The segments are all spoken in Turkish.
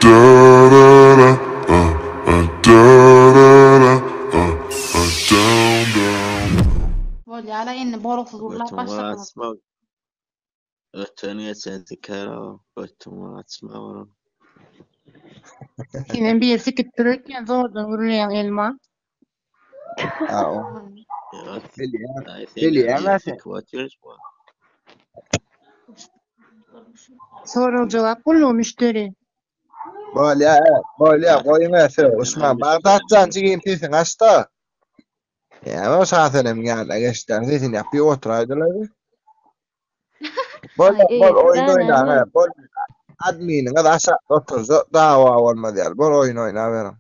da-da-da, da-da-da, down, down. Bolýara endi boroksuz urlap Götüňi başladylar. açma. Öteni geçendik kara. Götüňi açma oğlum. Senen birisi gittirirken zordan urulayan elma. Deli emesi. Soral jogap bolýar müşteri. Bolya koyun ese. Osman Bağdatcan çigin tisin açta. Ya o saatenem geldi. Geçten tisin yapıyor oturaydılar. Bol oyun oyna. Bol adminin kadar aşağı otur. Dava olmadı yani. Bol oyun oyna verin.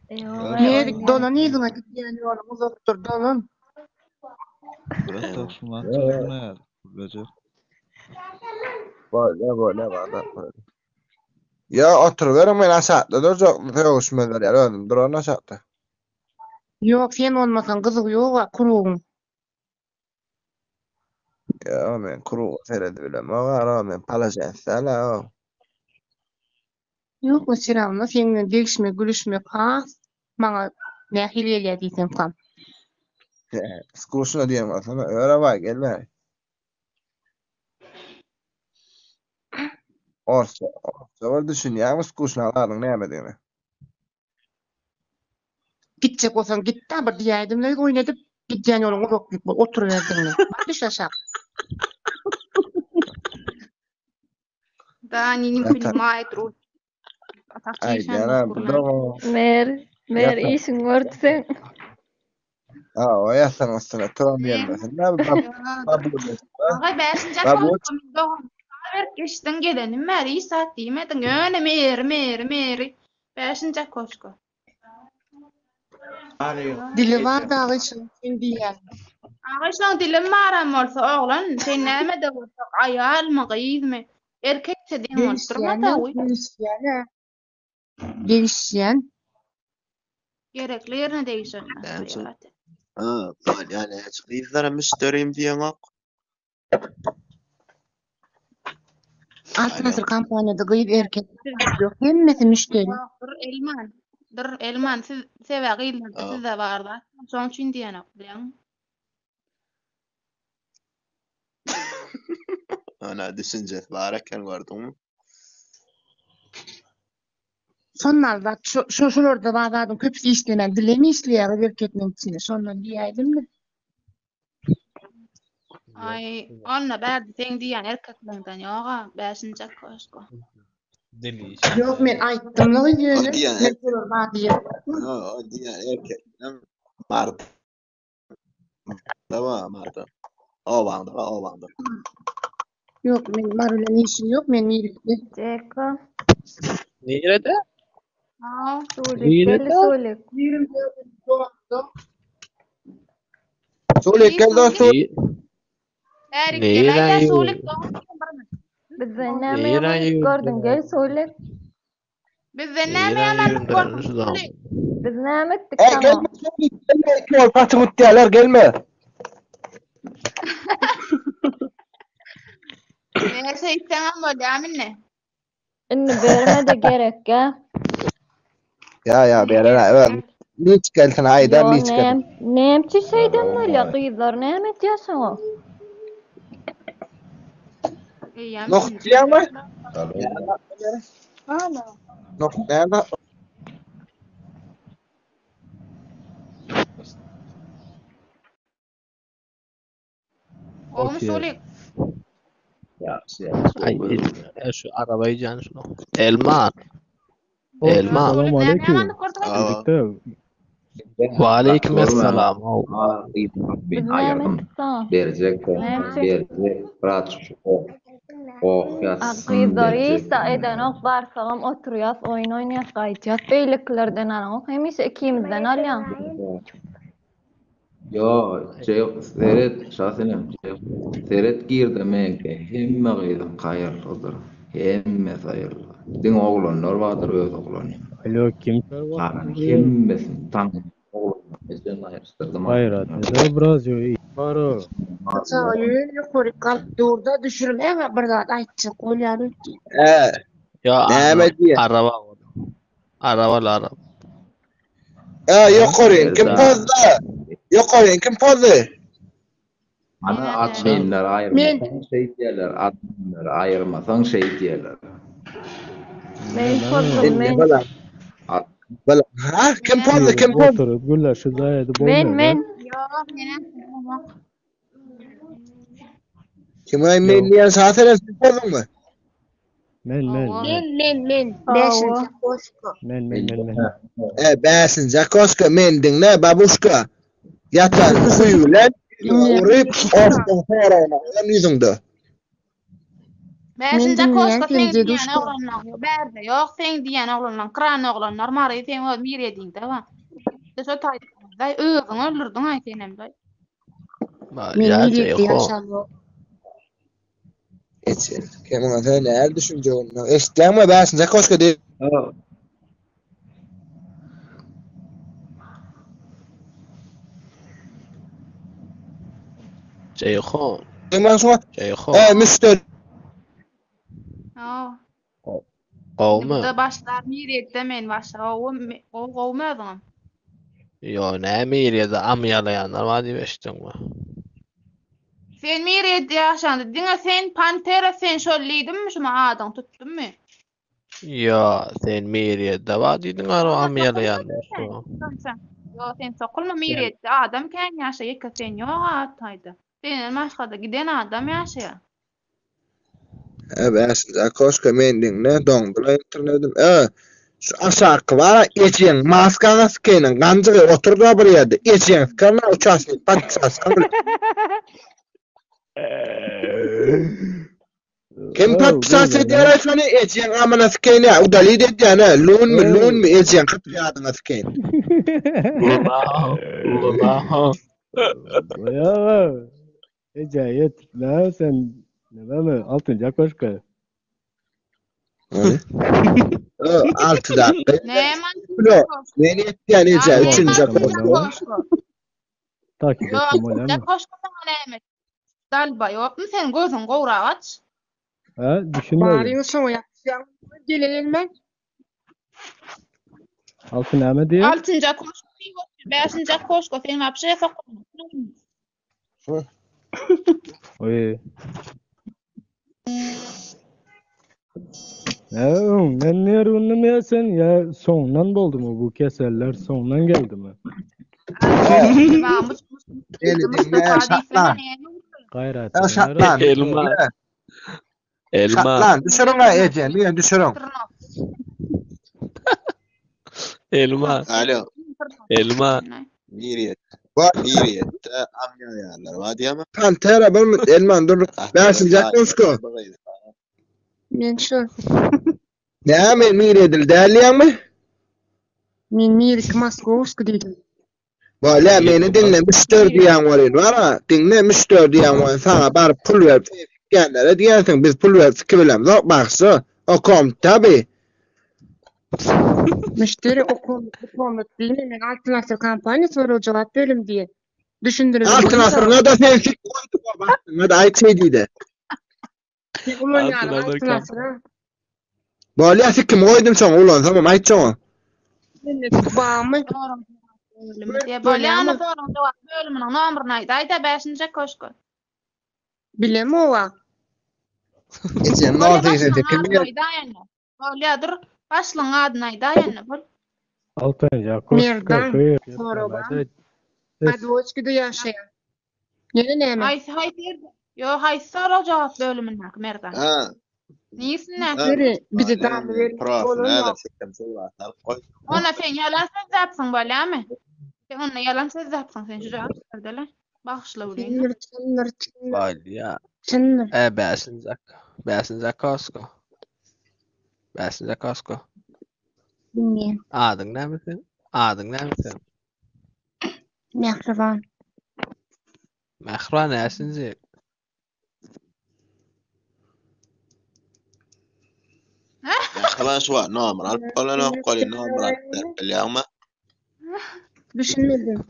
Nedik dolan ýygyna gitýän ýolum uzakdyr dolan. Bolya Bağdat. Ya otur verin men aşağıda dur çok teğuşmalar ya öldüm dur onu aşağıda. Ýok sen olmasan gyzyk ýok kurugum. Ya men kuru seyredi bilem ama men palajan sala o. Ýok Siravna seňle degişme gülüşme has. Maňa nähil elýär diýsem kam. Skurşuna diyem aslında öyle var gelme. Orsa var düşün ya skurşuna aladın ne yapmadığını. Gitjek bolsaň git da bir diýädimle oýnadyp gitýän ýolum uzak bol oturuverdiň. Düş aşağı. Да, они не понимают руль. Ay canım burada o. Mer işin gördüsen. O yasan üstüne turan diyemezsin. Ne babu desin. Aga beşinci Babu. ver geçtin gelenim meri saat diýmedin. Öne mer. Beşinci koşko. Dili var da için diýär. Aga şoň dilim maram bolsa oglan sen näme de bolsa aýal mı gyz mı? Erkekse diýen bolsa da Değişýän. Gerekli ýerine değişen. Yani hiç kızlara müşteriyim diyen ok. Altınasır kampaniyada gyýyp erkekler ýok. Hemmesi müşteri. Elman siz seve gyýylar sizde bar da. Şoň üçin diýen ok bilen. Ana düşünce baraken gördün mü? Sonlarda şoşulurda bazadın köpüsü işlenen dilemi işleýär erkeklerin içinde. Şondan diýädim de. Ay, onna berdi sen diýen erkeklerden ýoga 5-nji koşko. Ýok men aýtdym da ýöne. O diyen erkek. Mart. Tamam Mart. O bandı. Ýok men marula işim ýok men mirikli. Ceko. Nerede? Sulik. Sulik gel dostum. Bizden näme ýaman gördün gel sulik. Bizden näme ýaman gördün? Biz näme etdik Gelme Sulik gelme. Kol paçı mutdiýalar gelme. Neyse istemem bolýarmyň. Inni berme de gerek ya. Ya berene. Niç gelsin aydan niç gelsin. Nämçi şeyden bolýar gyzlar näme etýärsiň? Noktiya mı? Noktiya. Oğlum Sulik. Ay, şu arabayı can şunu. Elman. Elman. Selamünaleyküm. Ve aleyküm esselam. Biz näme etdik? Berecek bırak o Gyzlar ýa eden ok barsagam oturýas, oýun oýnaýas, gaýtýas. Beýliklerden alan ok hemişe ikimizden alýan. Yo, seyret şahsenem. Seyret girdi menke. Hemme gyzym gaýyrlydyr. Hemme saýyrly. Diň oglanlar bardyr öz oglany. Alo kim? Hemmesin taň oglanlar. Ejen gaýyrstyrdım. Hayrat. Ne biraz yo iyi. Baro. Ýöne ýokary kalp durda düşürme bir zat aýtjak bolýar. Ya Näme diye? araba. Araba. Yukarı kim pozda? Yukarı kim pozda? Ana adminler ayırmasan şey diyorlar. Adminler ayırmasan şey diyorlar. Men pozum men. Bala. Ha kim pozda kim pozda? Oturup güllaşı zayedi Men. Yok, menen Kim ay men diyen saatler kim pozda mı? Men. Men. Besince koska men dinle babuşka. Yatan kuyulen urip ortadan horana olan yüzünde. Beşinci Men koşka dinleyen sen diyen duşka. oğlanlar yok. Berde yok sen diyen oğlanlar. Kıran oğlanlar. Marayı sen o bir edin de var. Dışa taytın. Day özün öldürdün ay senem day. Ya Ceyhun. Geçin. Kemin adı ne düşünce onu? Eşitlenme besince koska değil. Ceyhun. Ondan sonra Ceyhun. müşteri. Qawmy. Burada başlar bir edde men başlar. O qawmadım. Yo, näme ýerde amýalayanlar var diýip eşitdiňmi? Sen mir edde yaşandı. Diňe sen Pantera sen şolliydinmi şuma adyň tutdunmy? Yo, sen Miriýede var diýdiň ara amýalayanlar. Yo sen sokulma mir edde adam kän ýaşaýar sen ýok ataydy. Sen başgada giden adam ýaşaýar. Besince koska men dinle doňdura internetim. Şu aşağı var eçen maskana skenen ganjygy oturdu bir ýerde. Eçen skana uçasy patsas kabul. Kim patsas diýär şonu eçen amana skene udali diýär lun mi eçen qatyadyna sken. Allah. Ya. Ecayet. La sen neme altıncı koşka. Altıda. Ne Yo, meni etdiýän eje üçüncü Takip ettim ola mı? koşka sana näme? Dalba ýokmy sen gözüň gowrak aç. Ha düşünmedim. Bari şoňa ýapýan. Gelelenme. Altı näme diye? 6-njy koşka, 5-njy koşka sen wapşe sokulma. Oy. Ben ne arıyorum sen ya sondan boldu mu bu keseller sondan geldi mi? Gayret. Şatlan. Elma. Şatlan. Düşürün ha ejen. Niye düşürün? Elma. Alo. Elma. Miriyet. Var. Miriyetde amýalayanlar var diýämi? Pantera bir elman dur. Besince koska. Men şu. Näme mir edil dälýärmi? Men Mirik Moskovski diýdim. Wala meni dinle müşteri diýen var. Dinle müşteri diýen var. Sana bar pul berip gelere diýersiň biz pul berip kibilem. Zok baksy. O kom tabi. Müşteri okumat diýme men alternativ kampaniýa soraw jogap bölüm diýe. Düşündirip. Alternatifine da sen fik koydu baba. Ne de ayıp şey deydi. Wala fikim koydum sana ulan tamam ayıp sana. Bağımı. Bolýany soraw jogap bölüminiň nomeryny aýda 5-nji koşka. Bilem owa. Geçen ne oldu sen kim bilir? Bolýadyr başlyň adyny aýdaýan bol. Altıncı Merdan. koşka. Soraw. Adwoçkyda ýaşaýan. Ýene näme? Yo hay soraw jogap bölüminiň merdan. Ha. Niýesine? Bizi daly berin. Prof, näde çekdim soýbatlar goý. Ona sen yalan söz zapsyň bolýarmy? Sen ona yalan söz zapsyň sen şu jogap berdiler. Bagşla bolýan. Balya. Çyndyr. Besince koşka. Besince koşka. Bilmeýän. Adyň näme sen? Adyň näme sen? Mehriban. Mehriban näsinji? Mehriban şu var, nomer alyp bolany goly nomer alyp bilýärmi? Düşünmedim.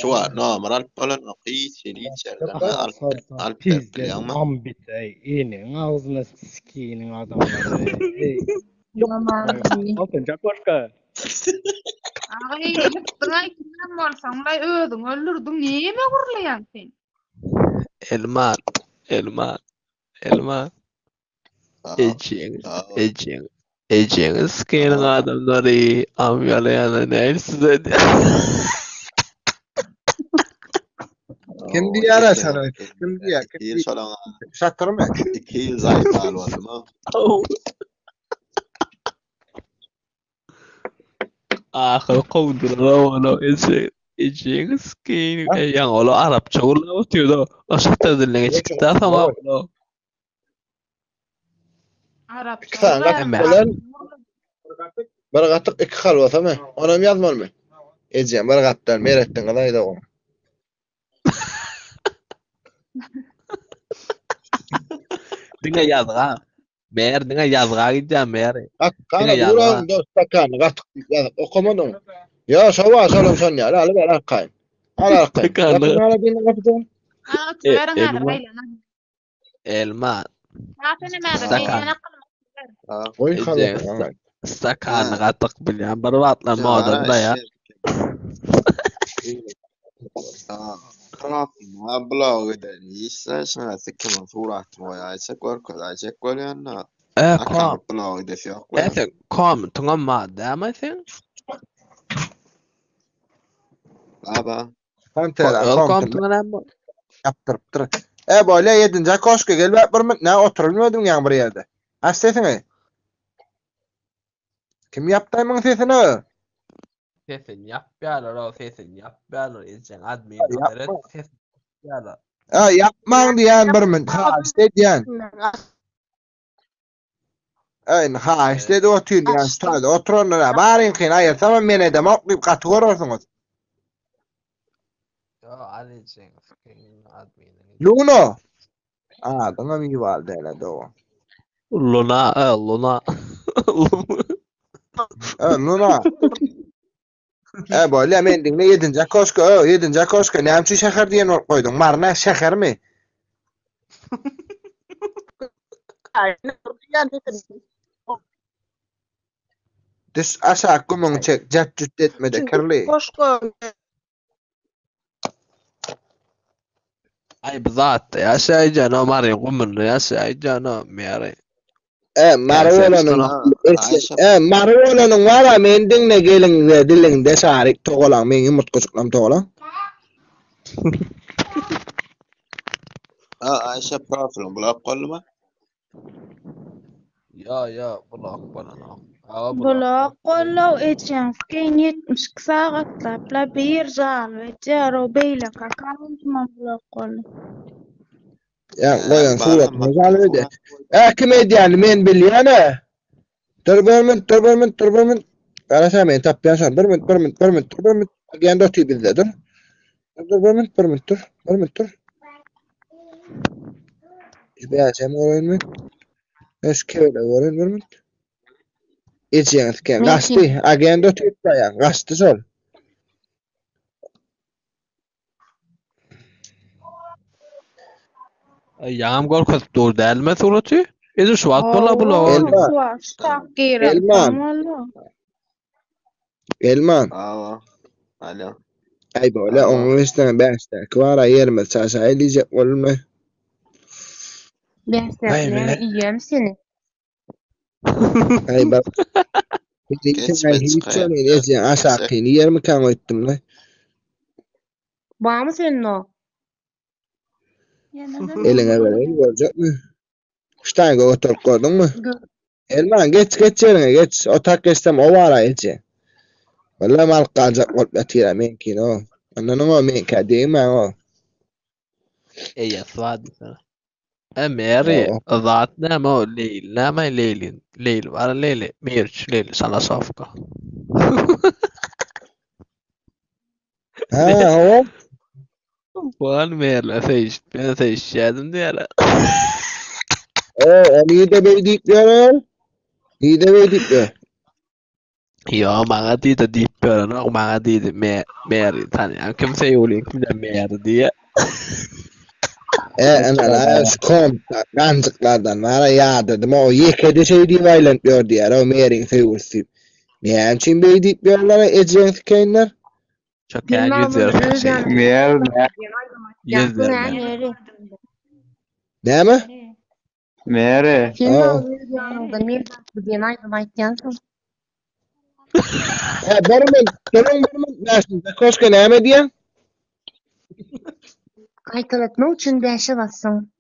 Şu var, normal alıp bolan o iyisini içeriden alıp Pizden yapılan am bitey. Enin ağzına sikiyinin adamları. Ey. Altınca koşka. Ağay yıktığına kimden bolsaň da özüň öldürdüň. Näme gurlaýan sen? Elman. Eceğiniz sikenin adamları amyalayana ne size diye. Kim diýär sana? Kim diýär? İki yıl sonra Satırma. 2 yıl zayıf almadım ha. Ahir kovdular onu eceğiniz sikenin. Yani ola Arapça ola atıyordu. Aşıkta diline çıktı tamam. Arapça. İki tane gatyk bolan. Bir gatyk iki halwa tamam. Onam ýazmalymy? Ejem bir gatdan meretden galayda o. Dine yazga. Meğer dine yazga gideceğim meğer. Kana buran dostakany gatyk ýazyp okumadym. Ya şova salam sen ya. Aly ber arkayın. Arkayın. Kana dine gatyk. Elma. Oy halwa. Stakan gatık bilýän bir wagtlar modada ya. Ma blogda niýse kimin suraty boýaýsa görkezäjek bolýanna. Kom. Blogda şok. Kom, tuňa madama sen? Baba. Kom Kom tuňa mı? Yaptırıptır. Böyle 7-nji koşka gelip bir minut ne oturulmadym ýa bir ýerde. Asteseňe. Kim yaptaýmyň sesini? Sesin yapýarlar, o sesin yapýarlar. Ejen admin beret ses yapýarlar. Yapmaň diýen bir minut. Ha, işte diýen. Ha, işte de otur diýen. Stada oturanlara baryň kyn aýer tamam men edem okuyup gaty görürsiňiz. Yo, alyjyň admin. Luno. Adana mi valde ele do. Luna. Luna. Böyle men diňle 7-nji koşka, 7-nji koşka näçe şäher diýen goýdyň? Marna şähermi? Dis aşağı kumyň çek, jat etmede kirli. Koşko. Ay bizat ýaşaýjan o mary gumurly ýaşaýjan o meýäri. Marwolanyň wara men diňle geliňde diliňde şaryk togalan meňi mutkuçyklam togalan. Aýşe profilim blok bolma. Yo, blok bolana. Blok gollaw etjänski 72 sagatlapla bir jal we jaro beýle kakawynma blok gollaw. Ya goýan surat mezal ede. Kim edýän men bilýän-e. Turbermin. Garaşa men tapýan şol. Bir minut. Agenda oty bizde dur. Bir minut dur. Beýäçem görünmi? Öskele görün bir minut. Ejýäňiz ken gasty, agenda oty ýaýan, gasty şol. Ýam gorkaz dur dälme suraty. Ezi şu wagt bola blok. Elman. Alo. Ay böyle 15 tane 5 tane kvara yerime çaşa eleyecek olma. Ben sen iyiyim seni. Ay bak. Hiç söyleyeceğim aşağı kıyını yerime kan koydum lan. Var mı senin o? Eline vereyim görecek mi? 3 tane oturup koydun mu? Elman geç yerine geç. Otak geçsem o var ayıcı. Vallahi mal kalacak olup yatıyla menkin o. Anladın o menka değil mi o? Ey asvadi sana. Meri zat näme o Leyl, näme Leylin? Leyl var Leyli, Mirç Leyl sana safka. O. Van merle feş, ben feş yedim diýerler. Onu da beydik diyor. İyi de beydik diyor. Yo bana dedi deyip böyle bana dedi Mary tanıyan kimse yolun kimde Mary diye. Ana şu kancıklardan var ya dedim o yekede şey diye violent gördü ya o Mary'in sevgisi. Ne için bey deyip diyorlar ecrensi kayınlar. Çok yani yüzler şey. Meğer Yüzler. Ne mi? meğer Sen Aa. bana yanında men baktı diyen aydın. Benim dersin koşka ne mi diyen? Qaytalatmak üçün bäşe bassın.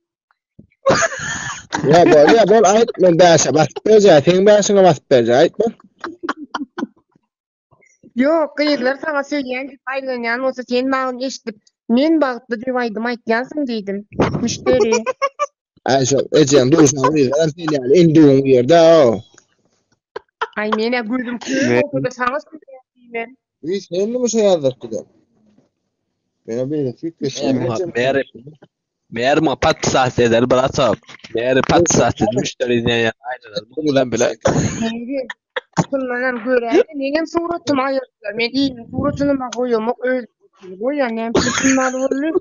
Ya bol aytma derse basıp vereceğim. Senin dersine basıp vereceğim aytma. Yok, kıyıklar sana söyleyen aylanyan olsa sen bağını eşitip men baktı diye aydım aytyansın dedim. Müşteri. Ayşe ecren duruşuna uyuyor. Sen yani indiğin yerde o. Ay mene gözüm kıyım okudu sana söyleyen. Biz kendi mi şey yazdık dedim. Bana bir de Mary ma pat saat eder bıraksam. Mary pat saat eder müşteri diye aynen. Bu ulan bile. Neydi? Bunlardan göre neyim suratım ayırdılar. Men iyiyim suratını bak koyuyorum. Öyle koyuyorum. Nem tutmalı oluyor.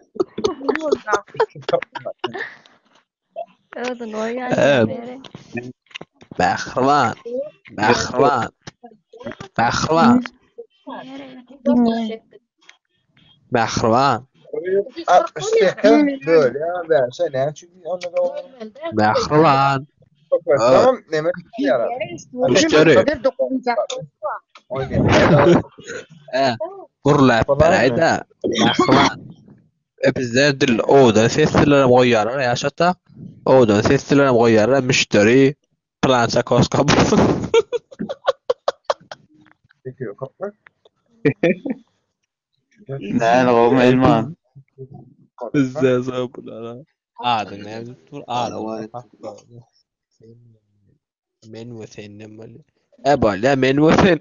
Ödün o Evet. yani. Bahraman. böyle ya verse ne çünkü onu da olur. Bahraman. Tamam ne mi yarar? Müşteri. Gurlap berayda. Bahraman. Bizler dil oda seslerini koyarlar yaşata. Oda seslerini koyarlar müşteri. Plança koska. Näle gowum elman. Bizler sabılara. Adı ne? Dur adı. Men ve sen ne böyle? Böyle men ve sen.